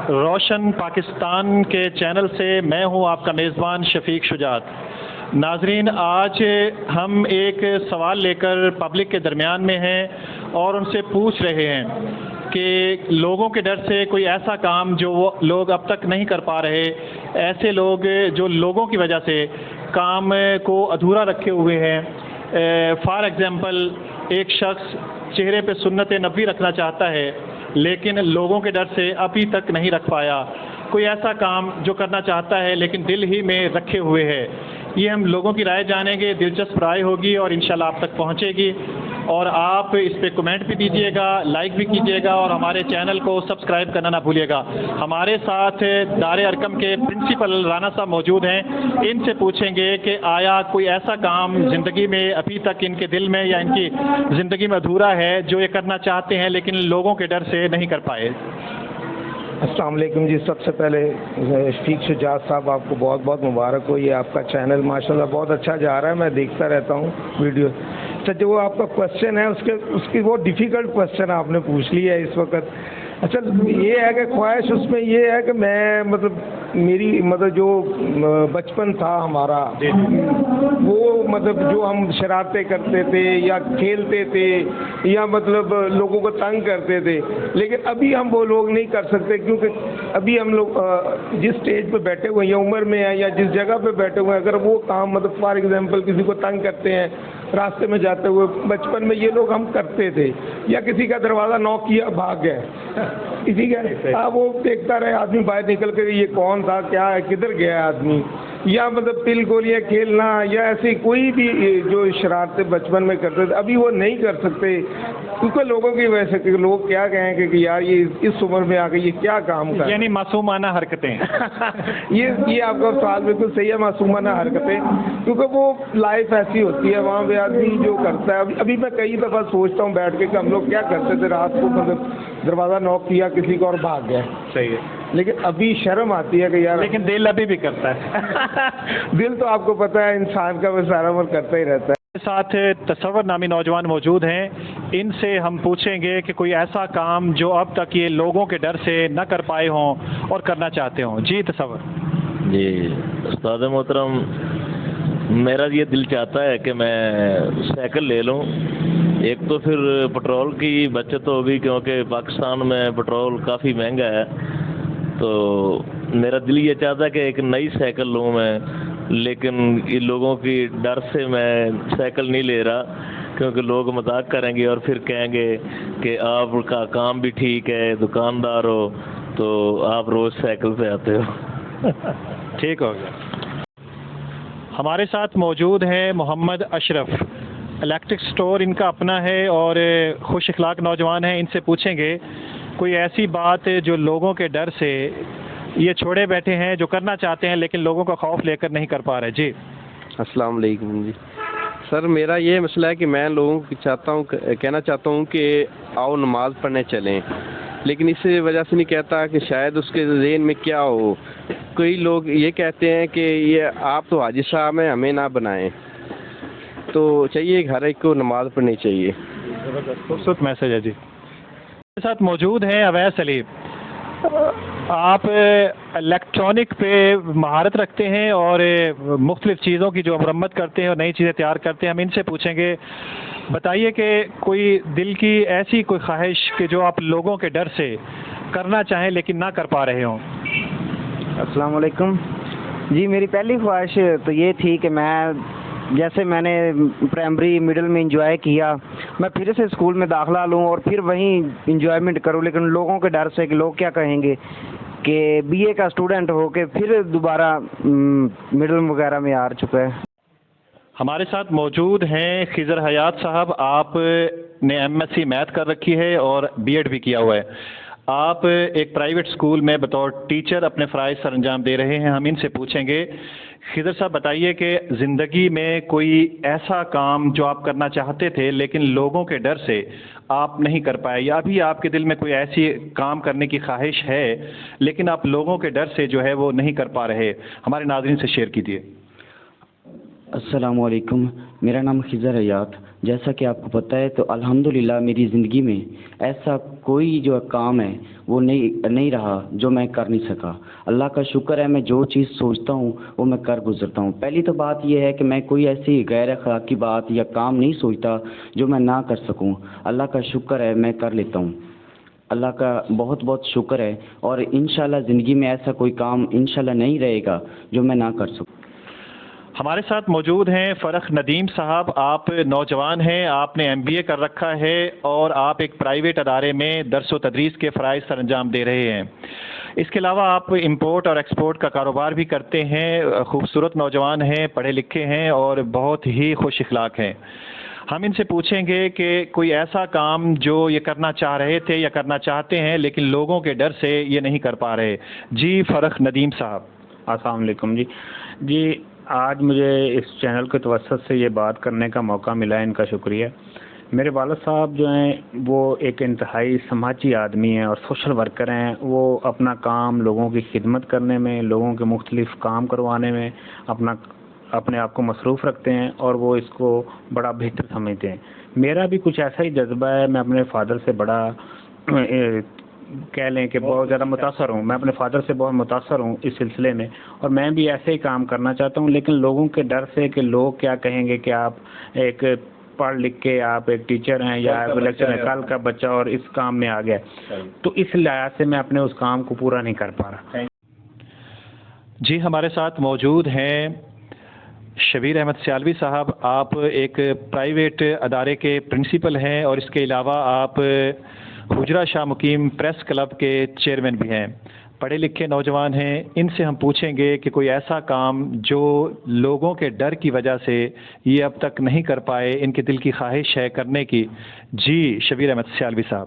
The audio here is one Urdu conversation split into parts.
روشن پاکستان کے چینل سے میں ہوں آپ کا میزبان شفیق شجاعت۔ ناظرین، آج ہم ایک سوال لے کر پبلک کے درمیان میں ہیں اور ان سے پوچھ رہے ہیں کہ لوگوں کے ڈر سے کوئی ایسا کام جو وہ لوگ اب تک نہیں کر پا رہے، ایسے لوگ جو لوگوں کی وجہ سے کام کو ادھورا رکھے ہوئے ہیں۔ فار ایگزامپل، ایک شخص چہرے پہ سنت نبوی رکھنا چاہتا ہے لیکن لوگوں کے ڈر سے ابھی تک نہیں رکھ پایا۔ کوئی ایسا کام جو کرنا چاہتا ہے لیکن دل ہی میں رکھے ہوئے ہے۔ یہ ہم لوگوں کی رائے جانیں گے، دلچسپ رائے ہوگی اور انشاءاللہ آپ تک پہنچے گی، اور آپ اس پہ کمنٹ بھی دیجیے گا، لائک بھی کیجیے گا اور ہمارے چینل کو سبسکرائب کرنا نہ بھولیے گا۔ ہمارے ساتھ دار ارقم کے پرنسپل رانا صاحب موجود ہیں، ان سے پوچھیں گے کہ آیا کوئی ایسا کام زندگی میں ابھی تک ان کے دل میں یا ان کی زندگی میں ادھورا ہے جو یہ کرنا چاہتے ہیں لیکن لوگوں کے ڈر سے نہیں کر پائے۔ السلام علیکم جی۔ سب سے پہلے شفیق شجاعت صاحب، آپ کو بہت بہت مبارک ہو۔ یہ آپ کا چینل ماشاءاللہ بہت اچھا جا رہا ہے، میں دیکھتا رہتا ہوں ویڈیو۔ اچھا، جو وہ آپ کا کوشچن ہے اس کی وہ ڈیفیکلٹ کوشچن آپ نے پوچھ لیا ہے اس وقت۔ اچھا، یہ ہے کہ خواہش اس میں یہ ہے کہ میں میری جو بچپن تھا ہمارا، وہ جو ہم شرارتیں کرتے تھے یا کھیلتے تھے یا لوگوں کو تنگ کرتے تھے، لیکن ابھی ہم وہ لوگ نہیں کر سکتے، کیونکہ ابھی ہم لوگ جس سٹیج پہ بیٹھے ہوئے ہیں یا عمر میں ہیں یا جس جگہ پہ بیٹھے ہوئے ہیں، اگر وہ کام فار ایگزامپل کسی کو تنگ کرتے ہیں راستے میں جاتے ہوئے، بچپن میں یہ لوگ ہم کرتے تھے، یا کسی کا دروازہ نوک کیا بھاگ گئے، کسی کا وہ دیکھتا رہے آدمی باہر نکل کر یہ کون تھا، کیا ہے، کدھر گیا آدمی، یا تل گولیاں کھیلنا یا ایسی کوئی بھی جو شرارتیں بچپن میں کرتے تھے ابھی وہ نہیں کر سکتے، کیونکہ لوگوں کی وجہ سے لوگ کیا کہیں کہ یار یہ اس عمر میں آ کے یہ کیا کام کر، یعنی معصومانہ حرکتیں۔ یہ آپ کا سوال بالکل صحیح ہے، معصومانہ حرکتیں، کیونکہ وہ لائف ایسی ہوتی ہے، وہاں پہ آدمی جو کرتا ہے۔ ابھی میں کئی دفعہ سوچتا ہوں بیٹھ کے کہ ہم لوگ کیا کرتے تھے، رات کو دروازہ نوک کیا کسی کو اور بھاگ گئے۔ صحیح ہے، لیکن ابھی شرم آتی ہے کہ یار، لیکن دل ابھی بھی کرتا ہے۔ دل تو آپ کو پتہ ہے انسان کا وہ سارا عمر کرتا ہی رہتا ہے۔ ساتھ تصور نامی نوجوان موجود ہیں، ان سے ہم پوچھیں گے کہ کوئی ایسا کام جو اب تک یہ لوگوں کے ڈر سے نہ کر پائے ہوں اور کرنا چاہتے ہوں۔ جی تصور۔ جی استاد محترم، میرا یہ دل چاہتا ہے کہ میں سائیکل لے لوں، ایک تو پھر پٹرول کی بچت ہوگی کیونکہ پاکستان میں پٹرول کافی مہنگا ہے، تو میرا دل یہ چاہتا ہے کہ ایک نئی سائیکل لوں میں، لیکن ان لوگوں کی ڈر سے میں سائیکل نہیں لے رہا، کیونکہ لوگ مذاق کریں گے اور پھر کہیں گے کہ آپ کا کام بھی ٹھیک ہے، دکاندار ہو، تو آپ روز سائیکل پہ آتے ہو۔ ٹھیک ہو گیا۔ ہمارے ساتھ موجود ہیں محمد اشرف، الیکٹرک سٹور ان کا اپنا ہے اور خوش اخلاق نوجوان ہیں، ان سے پوچھیں گے کوئی ایسی بات جو لوگوں کے ڈر سے یہ چھوڑے بیٹھے ہیں، جو کرنا چاہتے ہیں لیکن لوگوں کا خوف لے کر نہیں کر پا رہے۔ جی السلام علیکم جی۔ سر میرا یہ مسئلہ ہے کہ میں لوگوں کو کہنا چاہتا ہوں کہ آؤ نماز پڑھنے چلیں، لیکن اس وجہ سے نہیں کہتا کہ شاید اس کے ذہن میں کیا ہو۔ کئی لوگ یہ کہتے ہیں کہ یہ آپ تو حاجی صاحب ہیں، ہمیں نہ بنائیں، تو چاہیے ہر ایک کو نماز پڑھنی چاہیے۔ خوبصورت میسج ہے جی۔ میرے ساتھ موجود ہیں اویس علی، آپ الیکٹرانک پہ مہارت رکھتے ہیں اور مختلف چیزوں کی جو مرمت کرتے ہیں اور نئی چیزیں تیار کرتے ہیں، ہم ان سے پوچھیں گے بتائیے کہ کوئی دل کی ایسی کوئی خواہش کہ جو آپ لوگوں کے ڈر سے کرنا چاہیں لیکن نہ کر پا رہے ہوں۔ السلام علیکم جی۔ میری پہلی خواہش تو یہ تھی کہ میں نے پرائمری مڈل میں انجوائے کیا، میں پھر سے اسکول میں داخلہ لوں اور پھر وہیں انجوائمنٹ کروں، لیکن لوگوں کے ڈر سے کہ لوگ کیا کہیں گے کہ بی اے کا اسٹوڈنٹ ہو کے پھر دوبارہ مڈل وغیرہ میں آ چکا ہے۔ ہمارے ساتھ موجود ہیں خضر حیات صاحب، آپ نے ایم ایس سی میتھ کر رکھی ہے اور بی ایڈ بھی کیا ہوا ہے، آپ ایک پرائیویٹ اسکول میں بطور ٹیچر اپنے فرائض سر انجام دے رہے ہیں۔ ہم ان سے پوچھیں گے خضر صاحب بتائیے کہ زندگی میں کوئی ایسا کام جو آپ کرنا چاہتے تھے لیکن لوگوں کے ڈر سے آپ نہیں کر پائے، یا ابھی آپ کے دل میں کوئی ایسی کام کرنے کی خواہش ہے لیکن آپ لوگوں کے ڈر سے جو ہے وہ نہیں کر پا رہے، ہمارے ناظرین سے شیئر کیجیے۔ السلام علیکم، میرا نام خضر حیات. جیسا کہ آپ کو پتہ ہے تو الحمدللہ میری زندگی میں ایسا کوئی جو کام ہے وہ نہیں رہا جو میں کر نہیں سکا. اللہ کا شکر ہے میں جو چیز سوچتا ہوں وہ میں کر گزرتا ہوں. پہلی تو بات یہ ہے کہ میں کوئی ایسی غیر اخلاقی بات یا کام نہیں سوچتا جو میں نہ کر سکوں. اللہ کا شکر ہے میں کر لیتا ہوں. اللہ کا بہت بہت شکر ہے، اور انشاءاللہ زندگی میں ایسا کوئی کام انشاءاللہ نہیں رہے گا جو میں نہ کر سکوں. ہمارے ساتھ موجود ہیں فرخ ندیم صاحب. آپ نوجوان ہیں، آپ نے MBA کر رکھا ہے اور آپ ایک پرائیویٹ ادارے میں درس و تدریس کے فرائض سر انجام دے رہے ہیں. اس کے علاوہ آپ امپورٹ اور ایکسپورٹ کا کاروبار بھی کرتے ہیں. خوبصورت نوجوان ہیں، پڑھے لکھے ہیں اور بہت ہی خوش اخلاق ہیں. ہم ان سے پوچھیں گے کہ کوئی ایسا کام جو یہ کرنا چاہ رہے تھے یا کرنا چاہتے ہیں لیکن لوگوں کے ڈر سے یہ نہیں کر پا رہے. جی فرخ ندیم صاحب. السلام علیکم. جی آج مجھے اس چینل کے توسط سے یہ بات کرنے کا موقع ملا ہے، ان کا شکریہ. میرے والد صاحب جو ہیں وہ ایک انتہائی سماجی آدمی ہیں اور سوشل ورکر ہیں. وہ اپنا کام لوگوں کی خدمت کرنے میں، لوگوں کے مختلف کام کروانے میں اپنے آپ کو مصروف رکھتے ہیں اور وہ اس کو بڑا بہتر سمجھتے ہیں. میرا بھی کچھ ایسا ہی جذبہ ہے. میں اپنے فادر سے بڑا کہہ لیں کہ بہت زیادہ متاثر ہوں. میں اپنے فادر سے بہت متاثر ہوں اس سلسلے میں، اور میں بھی ایسے ہی کام کرنا چاہتا ہوں، لیکن لوگوں کے ڈر سے کہ لوگ کیا کہیں گے کہ آپ ایک پڑھ لکھ کے آپ ایک ٹیچر ہیں یا آپ لیکچر ہیں، کل کا بچہ اور اس کام میں آ گیا، تو اس لحاظ سے میں اپنے اس کام کو پورا نہیں کر پا رہا. جی ہمارے ساتھ موجود ہیں شبیر احمد سیالوی صاحب. آپ ایک پرائیویٹ ادارے کے پرنسپل ہیں اور اس کے علاوہ آپ حجرہ شاہ مقیم پریس کلب کے چیئرمین بھی ہیں. پڑھے لکھے نوجوان ہیں. ان سے ہم پوچھیں گے کہ کوئی ایسا کام جو لوگوں کے ڈر کی وجہ سے یہ اب تک نہیں کر پائے، ان کے دل کی خواہش ہے کرنے کی. جی شبیر احمد سیالوی صاحب.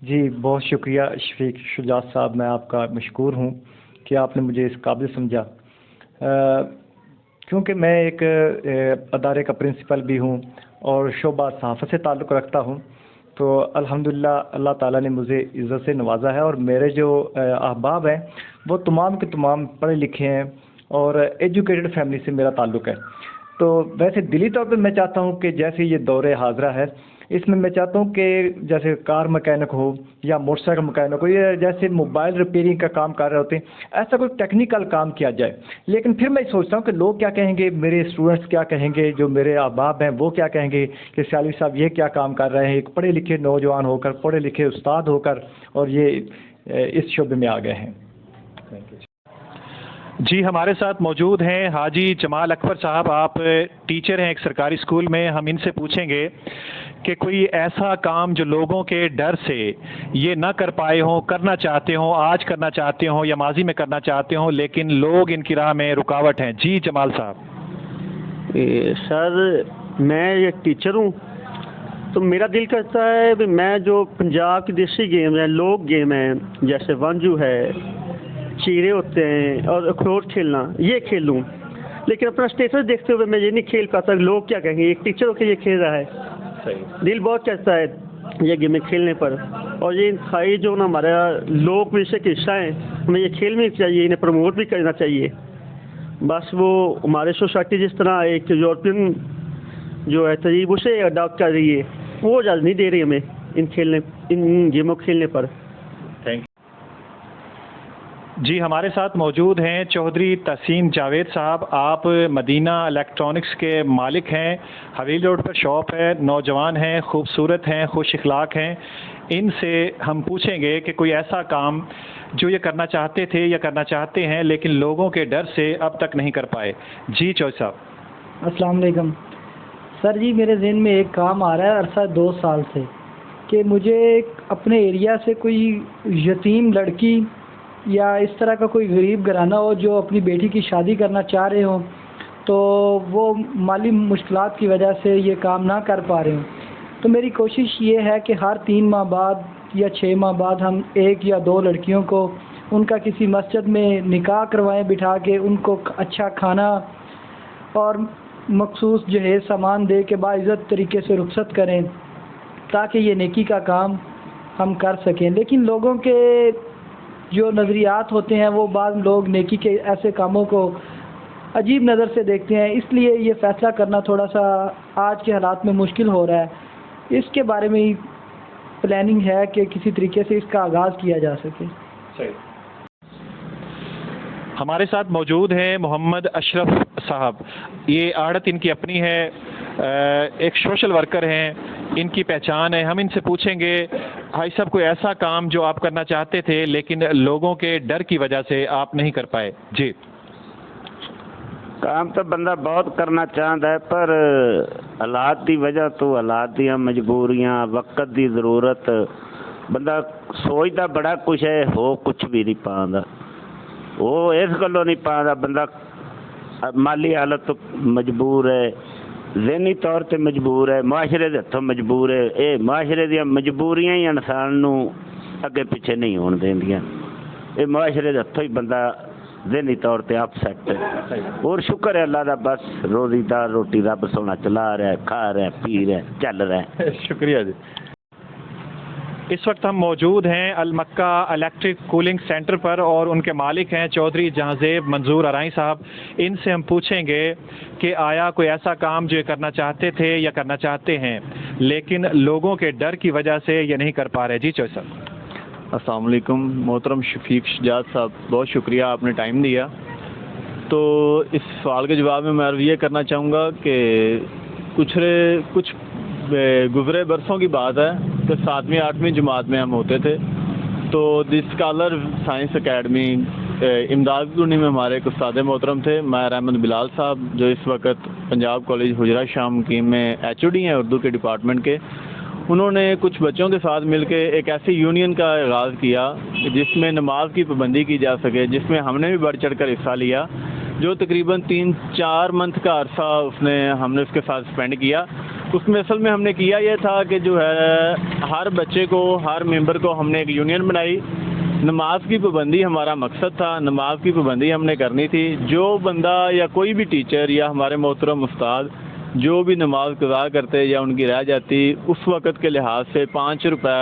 جی بہت شکریہ شفیق شجاعت صاحب، میں آپ کا مشکور ہوں کہ آپ نے مجھے اس قابل سمجھا. کیونکہ میں ایک ادارے کا پرنسپل بھی ہوں اور شعبہ صحافت سے تعلق رکھتا ہوں، تو الحمدللہ اللہ تعالیٰ نے مجھے عزت سے نوازا ہے، اور میرے جو احباب ہیں وہ تمام کے تمام پڑھے لکھے ہیں اور ایجوکیٹڈ فیملی سے میرا تعلق ہے. تو ویسے دلی طور پہ میں چاہتا ہوں کہ جیسے یہ دور حاضرہ ہے اس میں چاہتا ہوں کہ جیسے کار مکینک ہو یا موٹر سائیکل مکینک ہو یا جیسے موبائل ریپیئرنگ کا کام کر رہے ہوتے ہیں، ایسا کوئی ٹیکنیکل کام کیا جائے. لیکن پھر میں سوچتا ہوں کہ لوگ کیا کہیں گے، میرے اسٹوڈنٹس کیا کہیں گے، جو میرے احباب ہیں وہ کیا کہیں گے کہ سیالوی صاحب یہ کیا کام کر رہے ہیں، ایک پڑھے لکھے نوجوان ہو کر، پڑھے لکھے استاد ہو کر، اور یہ اس شعبے میں آ گئے ہیں. جی ہمارے ساتھ موجود ہیں حاجی جمال اکبر صاحب. آپ ٹیچر ہیں ایک سرکاری اسکول میں. ہم ان سے پوچھیں گے کہ کوئی ایسا کام جو لوگوں کے ڈر سے یہ نہ کر پائے ہوں، کرنا چاہتے ہوں، آج کرنا چاہتے ہوں یا ماضی میں کرنا چاہتے ہوں، لیکن لوگ ان کی راہ میں رکاوٹ ہیں. جی جمال صاحب. سر میں ایک ٹیچر ہوں، تو میرا دل کرتا ہے کہ میں جو پنجاب کی دیسی گیم ہے، لوگ گیم ہیں، جیسے وانجو ہے، چیرے ہوتے ہیں اور اخروٹ کھیلنا، یہ کھیلوں. لیکن اپنا اسٹیٹس دیکھتے ہوئے میں یہ نہیں کھیل پاتا. لوگ کیا کہیں گے، ایک ٹیچر ہو کے یہ کھیل رہا ہے. دل بہت کرتا ہے یہ گیمیں کھیلنے پر، اور یہ انتہائی جو نا ہمارا لوگ وشے کے حصہ ہیں، ہمیں یہ کھیلنا چاہیے، انہیں پروموٹ بھی کرنا چاہیے. بس وہ ہمارے سوسائٹی جس طرح ایک یورپین جو ہے تہذیب اسے اڈاپٹ کر رہی ہے، وہ اجازت نہیں دے رہی ہمیں ان گیموں کھیلنے پر. جی ہمارے ساتھ موجود ہیں چودھری تحسین جاوید صاحب. آپ مدینہ الیکٹرانکس کے مالک ہیں. حویلی روڈ پر شاپ ہے. نوجوان ہیں، خوبصورت ہیں، خوش اخلاق ہیں. ان سے ہم پوچھیں گے کہ کوئی ایسا کام جو یہ کرنا چاہتے تھے یا کرنا چاہتے ہیں لیکن لوگوں کے ڈر سے اب تک نہیں کر پائے. جی چودھری صاحب. السلام علیکم سر. جی میرے ذہن میں ایک کام آ رہا ہے عرصہ 2 سال سے کہ مجھے اپنے ایریا سے کوئی یتیم لڑکی یا اس طرح کا کوئی غریب گھرانہ ہو جو اپنی بیٹی کی شادی کرنا چاہ رہے ہوں، تو وہ مالی مشکلات کی وجہ سے یہ کام نہ کر پا رہے ہوں. تو میری کوشش یہ ہے کہ ہر 3 ماہ بعد یا 6 ماہ بعد ہم 1 یا 2 لڑکیوں کو ان کا کسی مسجد میں نکاح کروائیں بٹھا کے، ان کو اچھا کھانا اور مخصوص جہیز سامان دے کے باعزت طریقے سے رخصت کریں تاکہ یہ نیکی کا کام ہم کر سکیں. لیکن لوگوں کے جو نظریات ہوتے ہیں، وہ بعض لوگ نیکی کے ایسے کاموں کو عجیب نظر سے دیکھتے ہیں، اس لیے یہ فیصلہ کرنا تھوڑا سا آج کے حالات میں مشکل ہو رہا ہے۔ اس کے بارے میں پلاننگ ہے کہ کسی طریقے سے اس کا آغاز کیا جا سکے۔ ہمارے ساتھ موجود ہیں محمد اشرف صاحب، یہ عادت ان کی اپنی ہے، ایک سوشل ورکر ہیں، ان کی پہچان ہے۔ ہم ان سے پوچھیں گے بھائی صاحب کوئی ایسا کام جو آپ کرنا چاہتے تھے لیکن لوگوں کے ڈر کی وجہ سے آپ نہیں کر پائے۔ جی کام تو بندہ بہت کرنا چاہتا ہے پر حالات دی وجہ تو حالات دیا مجبوریاں وقت دی ضرورت بندہ سوچتا بڑا کچھ ہے ہو کچھ بھی نہیں پاتا، وہ اس گلوں نہیں پاتا، بندہ مالی حالت تو مجبور ہے، ذہنی طور تے مجبور ہے، معاشرے دے ہتھوں مجبور ہے۔ اے معاشرے دیا مجبوریاں ہی انسان نو اگے پیچھے نہیں ہون دیندیاں، اے معاشرے دے ہتھوں ہی بندہ ذہنی طور تے اپ سیٹ ہے۔ اور شکر ہے اللہ دا، بس روزی دار روٹی رب سونا چلا رہا ہے، کھا رہا ہے، پی رہا ہے، چل رہا ہے۔ شکریہ جی۔ اس وقت ہم موجود ہیں المکہ الیکٹرک کولنگ سینٹر پر اور ان کے مالک ہیں چودھری جہاں-زیب منظور ارائیں صاحب۔ ان سے ہم پوچھیں گے کہ آیا کوئی ایسا کام جو یہ کرنا چاہتے تھے یا کرنا چاہتے ہیں لیکن لوگوں کے ڈر کی وجہ سے یہ نہیں کر پا رہے۔ جی چوہدری صاحب۔ السلام علیکم محترم شفیق شجاعت صاحب، بہت شکریہ آپ نے ٹائم دیا۔ تو اس سوال کے جواب میں عرض یہ کرنا چاہوں گا کہ کچھ گزرے برسوں کی بات ہے کہ 7ویں 8ویں جماعت میں ہم ہوتے تھے، تو دی اسکالر سائنس اکیڈمی امداد کالونی میں ہمارے ایک استاد محترم تھے ماہر احمد بلال صاحب، جو اس وقت پنجاب کالج حجرہ شاہ مقیم میں HOD ہیں اردو کے ڈپارٹمنٹ کے۔ انہوں نے کچھ بچوں کے ساتھ مل کے ایک ایسی یونین کا آغاز کیا جس میں نماز کی پابندی کی جا سکے، جس میں ہم نے بھی بڑھ چڑھ کر حصہ لیا، جو تقریباً 3-4 منتھ کا عرصہ ہم نے اس کے ساتھ اسپینڈ کیا۔ اس میں اصل میں ہم نے کیا یہ تھا کہ جو ہے ہر بچے کو، ہر ممبر کو ہم نے ایک یونین بنائی، نماز کی پابندی ہمارا مقصد تھا، نماز کی پابندی ہم نے کرنی تھی۔ جو بندہ یا کوئی بھی ٹیچر یا ہمارے محترم استاد جو بھی نماز قضا کرتے یا ان کی رہ جاتی، اس وقت کے لحاظ سے 5 روپے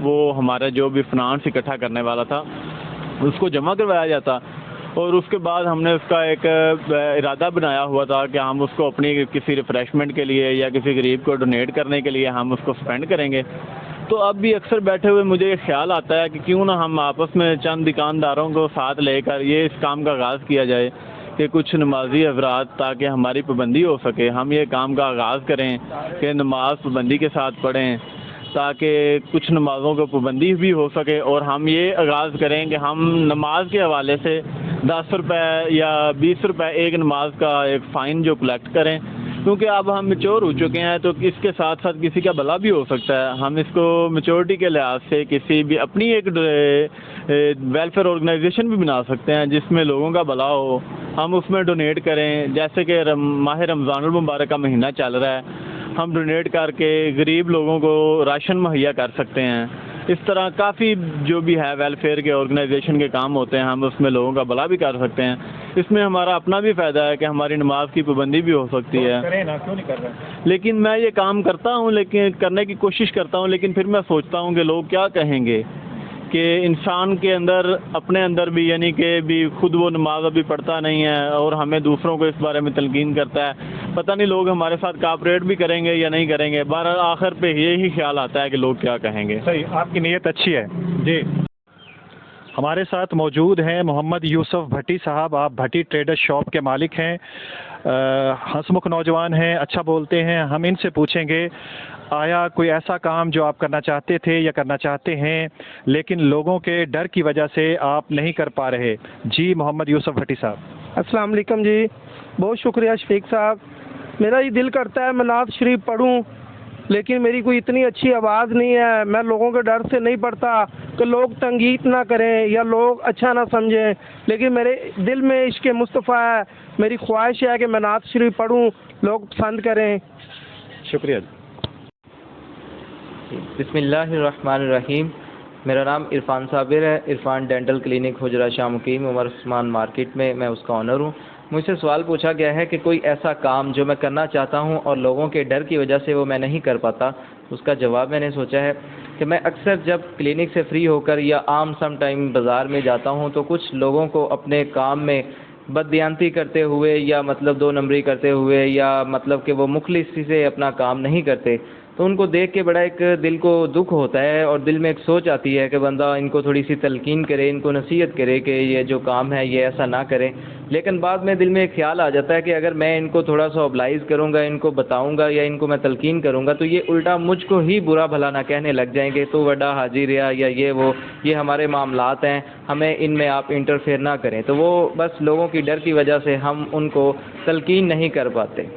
وہ ہمارا جو بھی فنانس اکٹھا کرنے والا تھا اس کو جمع کروایا جاتا، اور اس کے بعد ہم نے اس کا ایک ارادہ بنایا ہوا تھا کہ ہم اس کو اپنی کسی ریفریشمنٹ کے لیے یا کسی غریب کو ڈونیٹ کرنے کے لیے ہم اس کو اسپینڈ کریں گے۔ تو اب بھی اکثر بیٹھے ہوئے مجھے یہ خیال آتا ہے کہ کیوں نہ ہم آپس میں چند دکانداروں کو ساتھ لے کر یہ اس کام کا آغاز کیا جائے کہ کچھ نمازی حضرات تاکہ ہماری پابندی ہو سکے، ہم یہ کام کا آغاز کریں کہ نماز پابندی کے ساتھ پڑھیں تاکہ کچھ نمازوں کو پابندی بھی ہو سکے، اور ہم یہ آغاز کریں کہ ہم نماز کے حوالے سے 10 روپے یا 20 روپے ایک نماز کا ایک فائن جو کلیکٹ کریں، کیونکہ اب ہم میچور ہو چکے ہیں تو اس کے ساتھ ساتھ کسی کا بھلا بھی ہو سکتا ہے۔ ہم اس کو میچورٹی کے لحاظ سے کسی بھی اپنی ایک ویلفیئر آرگنائزیشن بھی بنا سکتے ہیں جس میں لوگوں کا بھلا ہو، ہم اس میں ڈونیٹ کریں۔ جیسے کہ ماہ رمضان المبارک کا مہینہ چل رہا ہے، ہم ڈونیٹ کر کے غریب لوگوں کو راشن مہیا کر سکتے ہیں۔ اس طرح کافی جو بھی ہے ویلفیئر کے آرگنائزیشن کے کام ہوتے ہیں، ہم اس میں لوگوں کا بھلا بھی کر سکتے ہیں۔ اس میں ہمارا اپنا بھی فائدہ ہے کہ ہماری نماز کی پابندی بھی ہو سکتی ہے۔ لیکن میں یہ کام کرتا ہوں، لیکن کرنے کی کوشش کرتا ہوں، لیکن پھر میں سوچتا ہوں کہ لوگ کیا کہیں گے، کہ انسان کے اندر اپنے اندر بھی یعنی کہ بھی خود وہ نماز ابھی پڑھتا نہیں ہے اور ہمیں دوسروں کو اس بارے میں تلقین کرتا ہے، پتہ نہیں لوگ ہمارے ساتھ کاپریٹ بھی کریں گے یا نہیں کریں گے۔ بہرحال آخر پہ یہی خیال آتا ہے کہ لوگ کیا کہیں گے۔ صحیح، آپ کی نیت اچھی ہے۔ جی ہمارے ساتھ موجود ہیں محمد یوسف بھٹی صاحب، آپ بھٹی ٹریڈر شاپ کے مالک ہیں، ہنسمکھ نوجوان ہیں، اچھا بولتے ہیں۔ ہم ان سے پوچھیں گے آیا کوئی ایسا کام جو آپ کرنا چاہتے تھے یا کرنا چاہتے ہیں لیکن لوگوں کے ڈر کی وجہ سے آپ نہیں کر پا رہے۔ جی محمد یوسف بھٹی صاحب۔ السلام علیکم جی، بہت شکریہ شفیق صاحب۔ میرا یہ دل کرتا ہے میں نعت شریف پڑھوں، لیکن میری کوئی اتنی اچھی آواز نہیں ہے، میں لوگوں کے ڈر سے نہیں پڑھتا کہ لوگ تنقید نہ کریں یا لوگ اچھا نہ سمجھیں، لیکن میرے دل میں عشق مصطفیٰ ہے، میری خواہش ہے کہ میں نعت شریف پڑھوں، لوگ پسند کریں۔ شکریہ۔ بسم اللہ الرحمن الرحیم۔ میرا نام عرفان صابر ہے، عرفان ڈینٹل کلینک حجرہ شاہ مقیم عمر عثمان مارکیٹ میں اس کا آنر ہوں۔ مجھ سے سوال پوچھا گیا ہے کہ کوئی ایسا کام جو میں کرنا چاہتا ہوں اور لوگوں کے ڈر کی وجہ سے وہ میں نہیں کر پاتا۔ اس کا جواب میں نے سوچا ہے کہ میں اکثر جب کلینک سے فری ہو کر یا عام سم ٹائم بازار میں جاتا ہوں تو کچھ لوگوں کو اپنے کام میں بددیانتی کرتے ہوئے یا مطلب 2 نمبری کرتے ہوئے یا مطلب کہ وہ مخلصی سے اپنا کام نہیں کرتے، تو ان کو دیکھ کے بڑا ایک دل کو دکھ ہوتا ہے اور دل میں ایک سوچ آتی ہے کہ بندہ ان کو تھوڑی سی تلقین کرے، ان کو نصیحت کرے کہ یہ جو کام ہے یہ ایسا نہ کریں. لیکن بعد میں دل میں ایک خیال آ جاتا ہے کہ اگر میں ان کو تھوڑا سا اوبلائز کروں گا، ان کو بتاؤں گا یا ان کو میں تلقین کروں گا تو یہ الٹا مجھ کو ہی برا بھلا نہ کہنے لگ جائیں گے، تو وڈا حاجی ریا یا یہ ہمارے معاملات ہیں، ہمیں ان میں آپ انٹرفیئر نہ کریں. تو وہ بس لوگوں کی ڈر کی وجہ سے ہم ان کو تلقین نہیں کر پاتے.